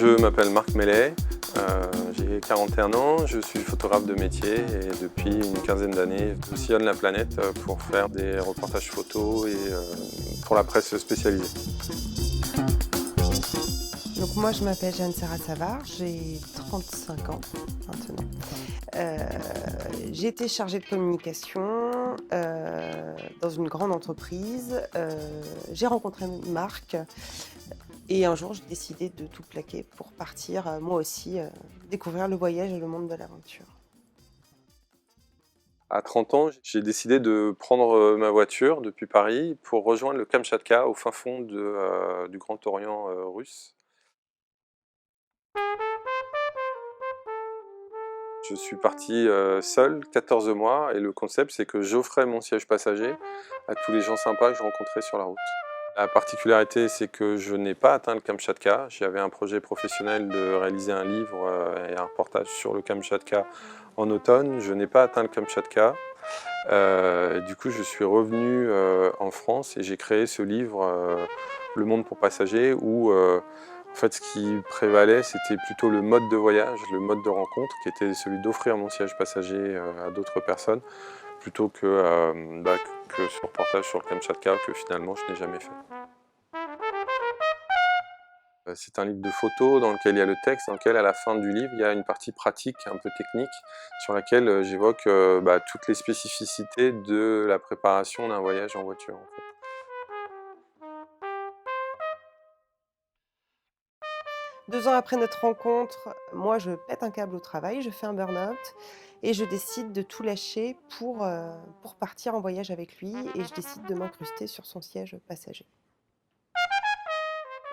Je m'appelle Marc Mellet, j'ai 41 ans, je suis photographe de métier et depuis une quinzaine d'années, je sillonne la planète pour faire des reportages photos et pour la presse spécialisée. Donc moi je m'appelle Jeanne-Sarah Savard, j'ai 35 ans maintenant. J'ai été chargée de communication dans une grande entreprise. J'ai rencontré Marc et un jour j'ai décidé de tout plaquer pour partir moi aussi découvrir le voyage et le monde de l'aventure. À 30 ans, j'ai décidé de prendre ma voiture depuis Paris pour rejoindre le Kamtchatka au fin fond du Grand Orient russe. Je suis parti seul, 14 mois, et le concept c'est que j'offrais mon siège passager à tous les gens sympas que je rencontrais sur la route. La particularité c'est que je n'ai pas atteint le Kamtchatka. J'avais un projet professionnel de réaliser un livre et un reportage sur le Kamtchatka en automne. Je n'ai pas atteint le Kamtchatka. Du coup je suis revenu en France et j'ai créé ce livre Le monde pour passagers où en fait, ce qui prévalait, c'était plutôt le mode de voyage, le mode de rencontre, qui était celui d'offrir mon siège passager à d'autres personnes, plutôt que ce reportage sur le Kamtchatka que finalement je n'ai jamais fait. C'est un livre de photos dans lequel il y a le texte, dans lequel à la fin du livre, il y a une partie pratique, un peu technique, sur laquelle j'évoque toutes les spécificités de la préparation d'un voyage en voiture. En fait. 2 ans après notre rencontre, moi je pète un câble au travail, je fais un burn-out et je décide de tout lâcher pour partir en voyage avec lui et je décide de m'incruster sur son siège passager.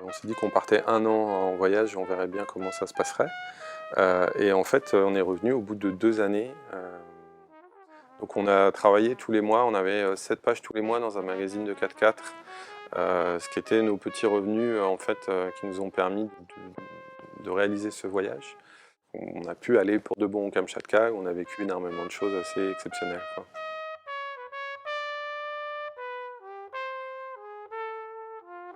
On s'est dit qu'on partait 1 an en voyage, on verrait bien comment ça se passerait. Et en fait, on est revenu au bout de 2 années. Donc on a travaillé tous les mois, on avait 7 pages tous les mois dans un magazine de 4x4, ce qui était nos petits revenus en fait, qui nous ont permis de réaliser ce voyage. On a pu aller pour de bon au Kamtchatka, on a vécu énormément de choses assez exceptionnelles, quoi.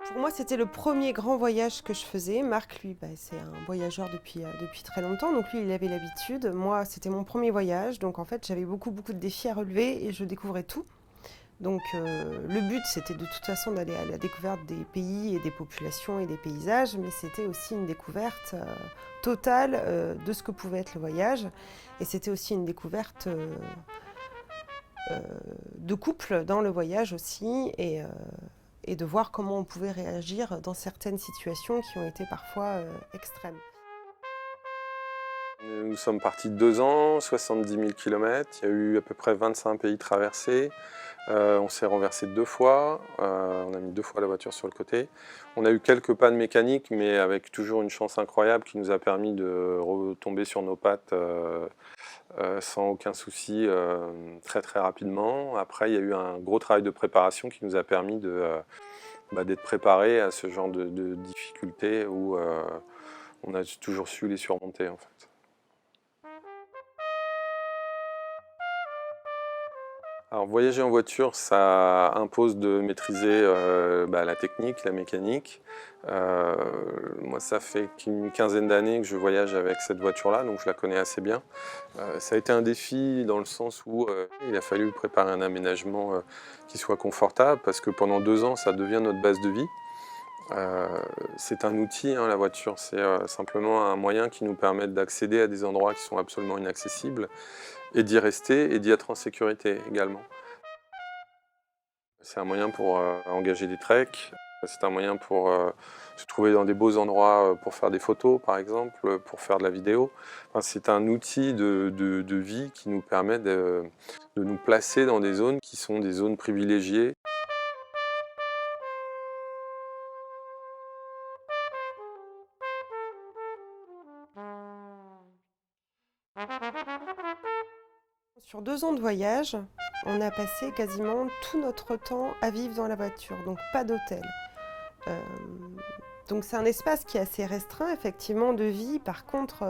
Pour moi, c'était le premier grand voyage que je faisais. Marc, lui, c'est un voyageur depuis très longtemps, donc lui, il avait l'habitude. Moi, c'était mon premier voyage, donc en fait, j'avais beaucoup de défis à relever et je découvrais tout. Donc le but, c'était de toute façon d'aller à la découverte des pays et des populations et des paysages, mais c'était aussi une découverte totale de ce que pouvait être le voyage. Et c'était aussi une découverte de couple dans le voyage aussi, et de voir comment on pouvait réagir dans certaines situations qui ont été parfois extrêmes. Nous sommes partis 2 ans, 70 000 km, il y a eu à peu près 25 pays traversés. On s'est renversé 2 fois, on a mis 2 fois la voiture sur le côté. On a eu quelques pannes mécaniques, mais avec toujours une chance incroyable qui nous a permis de retomber sur nos pattes sans aucun souci très rapidement. Après, il y a eu un gros travail de préparation qui nous a permis d'être préparés à ce genre de difficultés où on a toujours su les surmonter en fait. Alors voyager en voiture, ça impose de maîtriser la technique, la mécanique. Moi, ça fait une quinzaine d'années que je voyage avec cette voiture-là, donc je la connais assez bien. Ça a été un défi dans le sens où il a fallu préparer un aménagement qui soit confortable, parce que pendant 2 ans, ça devient notre base de vie. C'est un outil, hein, la voiture, c'est simplement un moyen qui nous permet d'accéder à des endroits qui sont absolument inaccessibles et d'y rester et d'y être en sécurité également. C'est un moyen pour engager des treks, c'est un moyen pour se trouver dans des beaux endroits pour faire des photos par exemple, pour faire de la vidéo. Enfin, c'est un outil de vie qui nous permet de nous placer dans des zones qui sont des zones privilégiées. Sur 2 ans de voyage, on a passé quasiment tout notre temps à vivre dans la voiture, donc pas d'hôtel. Donc c'est un espace qui est assez restreint, effectivement, de vie. Par contre,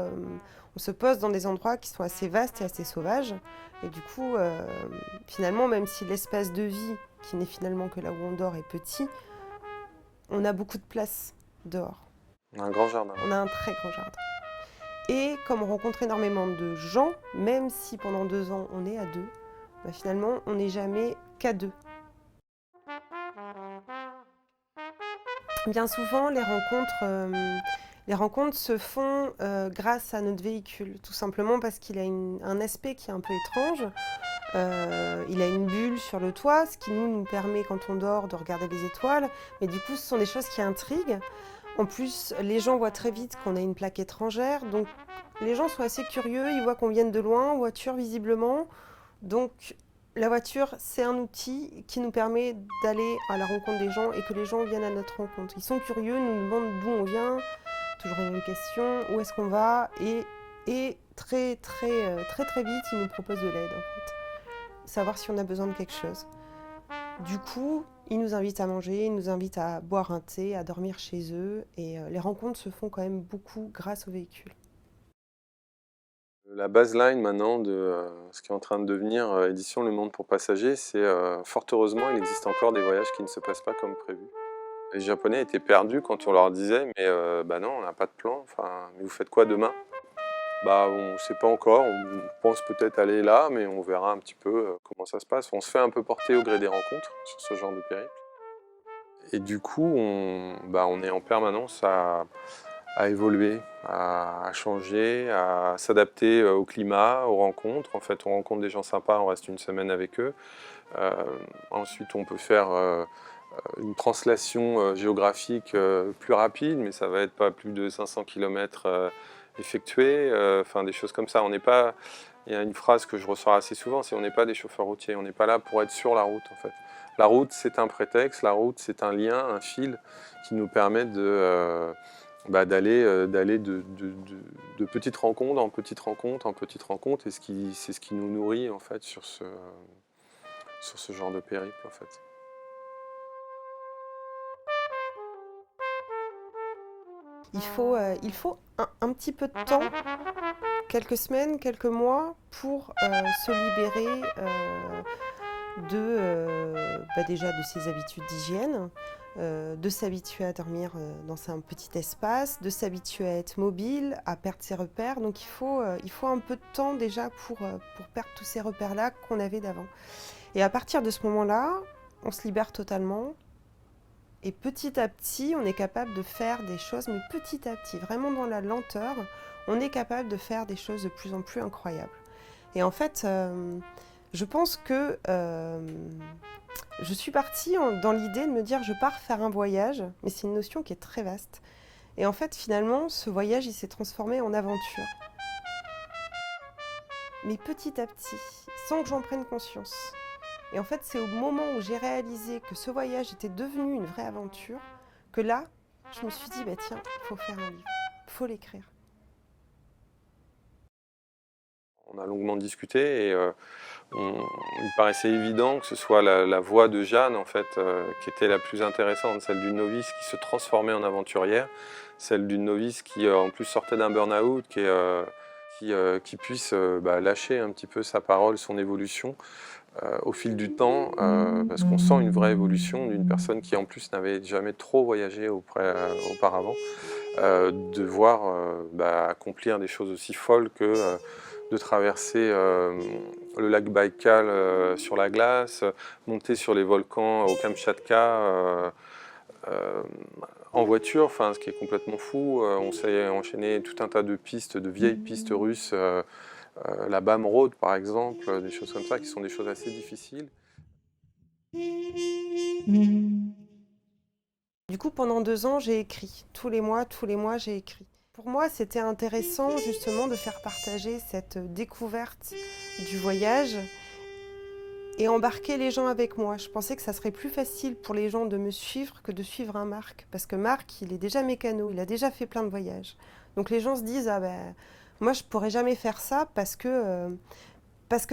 on se pose dans des endroits qui sont assez vastes et assez sauvages. Et du coup, finalement, même si l'espace de vie, qui n'est finalement que là où on dort, est petit, on a beaucoup de place dehors. On a un grand jardin. On a un très grand jardin. Et comme on rencontre énormément de gens, même si pendant 2 ans on est à deux, bah finalement on n'est jamais qu'à deux. Bien souvent, les rencontres se font grâce à notre véhicule, tout simplement parce qu'il a un aspect qui est un peu étrange. Il a une bulle sur le toit, ce qui nous permet, quand on dort, de regarder les étoiles. Mais du coup, ce sont des choses qui intriguent. En plus, les gens voient très vite qu'on a une plaque étrangère. Donc, les gens sont assez curieux. Ils voient qu'on vient de loin, en voiture, visiblement. Donc, la voiture, c'est un outil qui nous permet d'aller à la rencontre des gens et que les gens viennent à notre rencontre. Ils sont curieux, nous demandent d'où on vient, toujours les mêmes questions, où est-ce qu'on va, et très vite, ils nous proposent de l'aide en fait. Savoir si on a besoin de quelque chose. Du coup, ils nous invitent à manger, ils nous invitent à boire un thé, à dormir chez eux, et les rencontres se font quand même beaucoup grâce au véhicule. La baseline maintenant de ce qui est en train de devenir édition Le Monde pour passagers, c'est fort heureusement, il existe encore des voyages qui ne se passent pas comme prévu. Les Japonais étaient perdus quand on leur disait « mais bah non, on n'a pas de plan, enfin, mais vous faites quoi demain ?» Bah on ne sait pas encore, on pense peut-être aller là, mais on verra un petit peu comment ça se passe. On se fait un peu porter au gré des rencontres sur ce genre de périple. Et du coup, on est en permanence à évoluer, à changer, à s'adapter au climat, aux rencontres. En fait, on rencontre des gens sympas, on reste une semaine avec eux. Ensuite, on peut faire une translation géographique plus rapide, mais ça va être pas plus de 500 km effectués, enfin des choses comme ça. On n'est pas, il y a une phrase que je ressors assez souvent, c'est on n'est pas des chauffeurs routiers, on n'est pas là pour être sur la route en fait. La route, c'est un prétexte, la route, c'est un lien, un fil qui nous permet d'aller de petite rencontre en petite rencontre en petite rencontre, et c'est ce qui nous nourrit en fait sur ce genre de périple en fait. Il faut un petit peu de temps, quelques semaines, quelques mois, pour se libérer déjà de ses habitudes d'hygiène, de s'habituer à dormir dans un petit espace, de s'habituer à être mobile, à perdre ses repères. Donc il faut un peu de temps déjà pour perdre tous ces repères-là qu'on avait d'avant. Et à partir de ce moment-là, on se libère totalement. Et petit à petit, on est capable de faire des choses, mais petit à petit, vraiment dans la lenteur, on est capable de faire des choses de plus en plus incroyables. Et en fait, je pense que je suis partie dans l'idée de me dire je pars faire un voyage, mais c'est une notion qui est très vaste. Et en fait, finalement, ce voyage, il s'est transformé en aventure. Mais petit à petit, sans que j'en prenne conscience. Et en fait, c'est au moment où j'ai réalisé que ce voyage était devenu une vraie aventure, que là, je me suis dit, bah tiens, il faut faire un livre, il faut l'écrire. On a longuement discuté et il paraissait évident que ce soit la voix de Jeanne en fait, qui était la plus intéressante, celle d'une novice qui se transformait en aventurière, celle d'une novice qui en plus sortait d'un burn-out, qui puisse lâcher un petit peu sa parole, son évolution au fil du temps, parce qu'on sent une vraie évolution d'une personne qui en plus n'avait jamais trop voyagé auparavant, de voir accomplir des choses aussi folles que de traverser le lac Baïkal sur la glace, monter sur les volcans au Kamtchatka en voiture, enfin, ce qui est complètement fou. On s'est enchaîné tout un tas de pistes, de vieilles pistes russes, la BAM Road par exemple, des choses comme ça qui sont des choses assez difficiles. Du coup, pendant 2 ans, j'ai écrit. Tous les mois, j'ai écrit. Pour moi, c'était intéressant justement de faire partager cette découverte du voyage et embarquer les gens avec moi. Je pensais que ça serait plus facile pour les gens de me suivre que de suivre un Marc. Parce que Marc, il est déjà mécano, il a déjà fait plein de voyages. Donc les gens se disent, ah ben, moi je pourrais jamais faire ça parce que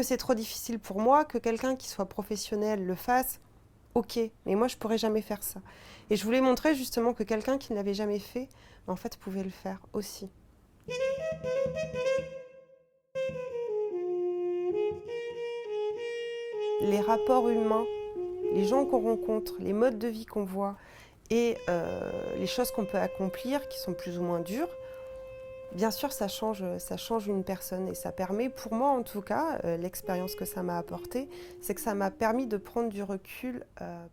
c'est trop difficile pour moi, que quelqu'un qui soit professionnel le fasse. Ok, mais moi je pourrais jamais faire ça. Et je voulais montrer justement que quelqu'un qui ne l'avait jamais fait, en fait, pouvait le faire aussi. Les rapports humains, les gens qu'on rencontre, les modes de vie qu'on voit, et les choses qu'on peut accomplir, qui sont plus ou moins dures, bien sûr, ça change une personne et ça permet, pour moi en tout cas, l'expérience que ça m'a apporté, c'est que ça m'a permis de prendre du recul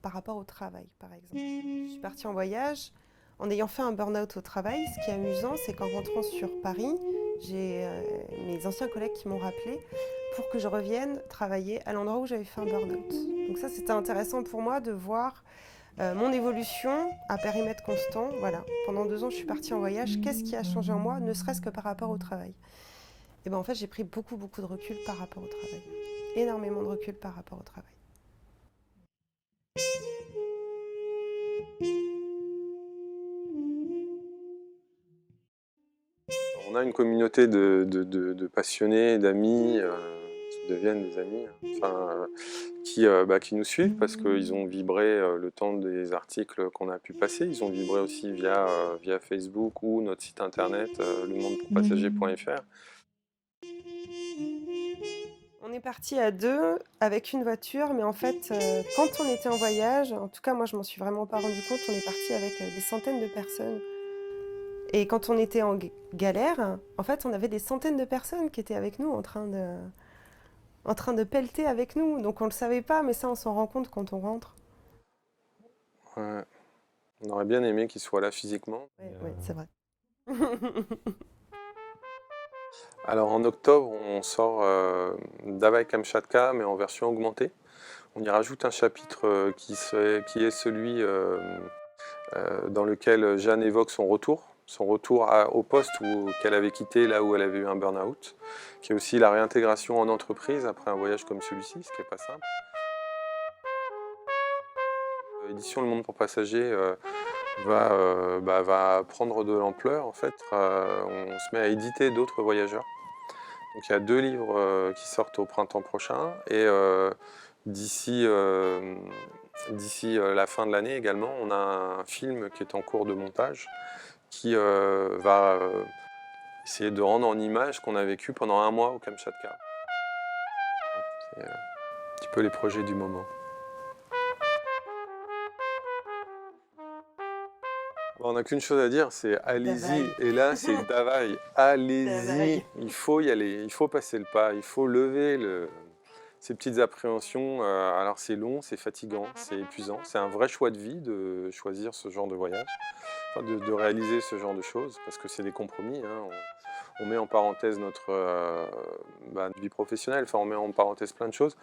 par rapport au travail, par exemple. Je suis partie en voyage en ayant fait un burn-out au travail. Ce qui est amusant, c'est qu'en rentrant sur Paris, j'ai mes anciens collègues qui m'ont rappelé pour que je revienne travailler à l'endroit où j'avais fait un burn-out. Donc ça, c'était intéressant pour moi de voir mon évolution à périmètre constant. Voilà. Pendant 2 ans, je suis partie en voyage. Qu'est-ce qui a changé en moi, ne serait-ce que par rapport au travail? Et ben en fait, j'ai pris beaucoup de recul par rapport au travail. Énormément de recul par rapport au travail. On a une communauté de passionnés, d'amis, qui deviennent des amis, enfin, qui nous suivent parce qu'ils ont vibré le temps des articles qu'on a pu passer. Ils ont vibré aussi via Facebook ou notre site internet lemondepourpassagers.fr. On est parti à 2 avec une voiture, mais en fait, quand on était en voyage, en tout cas moi je m'en suis vraiment pas rendu compte, on est parti avec des centaines de personnes. Et quand on était en galère, en fait, on avait des centaines de personnes qui étaient avec nous en train de pelleter avec nous. Donc on le savait pas, mais ça on s'en rend compte quand on rentre. Ouais. On aurait bien aimé qu'ils soient là physiquement. Ouais, c'est vrai. Alors en octobre, on sort Davai Kamchatka, mais en version augmentée. On y rajoute un chapitre qui est celui dans lequel Jeanne évoque son retour au poste qu'elle avait quitté, là où elle avait eu un burn-out, qui est aussi la réintégration en entreprise après un voyage comme celui-ci, ce qui n'est pas simple. L'édition Le Monde pour Passagers va prendre de l'ampleur. En fait, on se met à éditer d'autres voyageurs. Donc il y a 2 livres qui sortent au printemps prochain et d'ici la fin de l'année également, on a un film qui est en cours de montage qui va essayer de rendre en image ce qu'on a vécu pendant 1 mois au Kamchatka. C'est un petit peu les projets du moment. On n'a qu'une chose à dire, c'est allez-y. Et là, c'est Davai. Allez-y. Il faut y aller, il faut passer le pas, il faut lever ces petites appréhensions. Alors c'est long, c'est fatigant, c'est épuisant. C'est un vrai choix de vie de choisir ce genre de voyage, enfin, de réaliser ce genre de choses, parce que c'est des compromis. Hein. On met en parenthèse notre vie professionnelle, enfin on met en parenthèse plein de choses,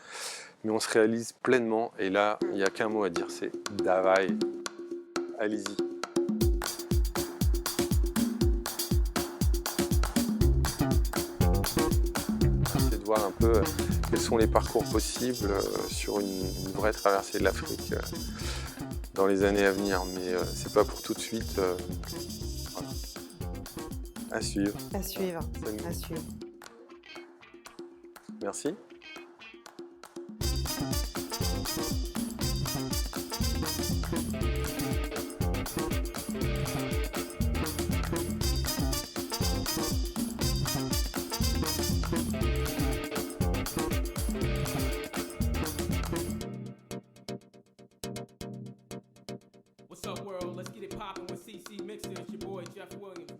mais on se réalise pleinement. Et là, il n'y a qu'un mot à dire, c'est Davai. Allez-y. Voir un peu quels sont les parcours possibles sur une vraie traversée de l'Afrique dans les années à venir, mais c'est pas pour tout de suite. Voilà. À suivre. À suivre. À suivre. Merci. What's up, world? Let's get it poppin' with CC Mixer. It's your boy Jeff Williams.